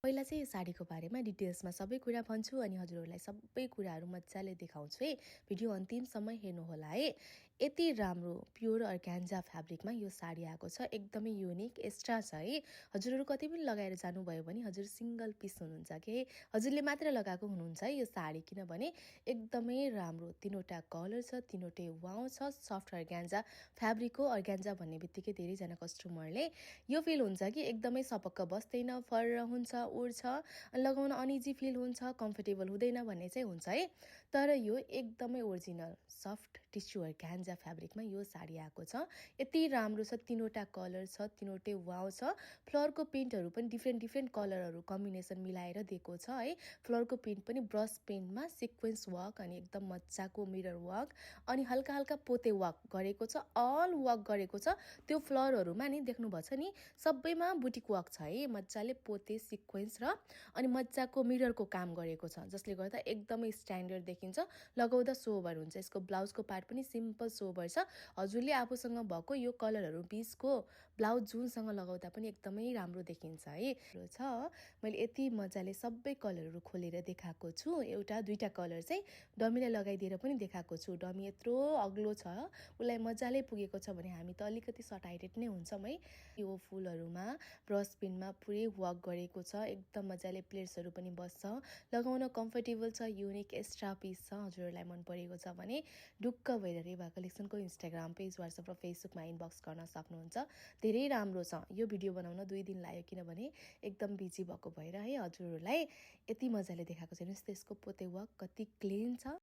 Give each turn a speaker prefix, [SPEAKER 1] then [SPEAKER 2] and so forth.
[SPEAKER 1] पहिला चाहिँ यो साडीको बारेमा डिटेल्समा सबै कुरा भन्छु अनि हजुरहरूलाई सबै कुराहरू मजाले देखाउँछु है। भिडियो अन्तिमसम्म हेर्नुहोला है। यति राम्रो प्योर अर्गान्जा फ्याब्रिकमा यो साडी आएको छ। एकदमै युनिक एक्स्ट्रा छ है। हजुरहरू कतै पनि लगाएर जानुभयो भने हजुर सिङ्गल पिस हुनुहुन्छ कि हजुरले मात्र लगाएको हुनुहुन्छ है यो साडी, किनभने एकदमै राम्रो तीनवटा कलर छ, तीनवटै वाउ छ। सफ्ट अर्गान्जा फ्याब्रिक हो। अर्गान्जा भन्ने बित्तिकै धेरैजना कस्टमरले यो फिल हुन्छ कि एकदमै सपक्क बस्दैन, फर हुन्छ, उड्छ, लगाउन अनइजी फिल हुन्छ, कम्फर्टेबल हुँदैन भन्ने चाहिँ हुन्छ है। तर यो एकदमै ओरिजिनल सफ्ट टिस्यु अर्गान्जा फ्याब्रिकमा यो साडी आएको छ। यति राम्रो छ, तीनवटा कलर छ, तीनवटै वाउ छ। फ्लरको प्रिन्टहरू पनि डिफ्रेन्ट कलरहरू कम्बिनेसन मिलाएर दिएको छ है। फ्लरको प्रिन्ट पनि ब्रस पेन्टमा सिक्वेन्स वर्क अनि एकदम मजाको मिरर वर्क अनि हल्का हल्का पोते वर्क गरेको छ। अल वर्क गरेको छ। त्यो फ्लरहरूमा नि देख्नुभएको छ नि, सबैमा बुटिक वर्क छ है। मजाले पोते सिक्वेन्स र अनि मजाको मिररको काम गरेको छ, जसले गर्दा एकदमै स्ट्यान्डर्ड देखिन्छ, लगाउँदा सोबर हुन्छ। यसको ब्लाउजको पार्ट पनि सिम्पल सोबर छ। हजुरले आफूसँग भएको यो कलरहरू बिचको ब्लाउज जुनसँग लगाउँदा पनि एकदमै राम्रो देखिन्छ है। छ मैले यति मजाले सबै कलरहरू खोलेर देखाएको छु। एउटा दुईटा कलर चाहिँ डमीलाई लगाइदिएर पनि देखाएको छु। डमी यत्रो अग्लो छ, उसलाई मजाले पुगेको छ भने हामी त अलिकति सटाइटेड नै हुन्छौँ है। यो फुलहरूमा ब्रस पेनमा पुरै वर्क गरेको छ। एकदम मजाले प्लेट्सहरू पनि बस्छ, लगाउन कम्फर्टेबल छ, युनिक एक्स्ट्रा पिस छ। हजुरहरूलाई मन परेको छ भने ढुक्क भएर रेवा कलेक्सनको इन्स्टाग्राम पेज, व्हाट्सएप र फेसबुकमा इनबक्स गर्न सक्नुहुन्छ। धेरै राम्रो छ। यो भिडियो बनाउन 2 दिन लाग्यो, किनभने एकदम बिजी भएको भएर है। हजुरहरूलाई यति मजाले देखाएको छ। हेर्नुहोस् त्यसको पोते वर्क कति क्लिन छ।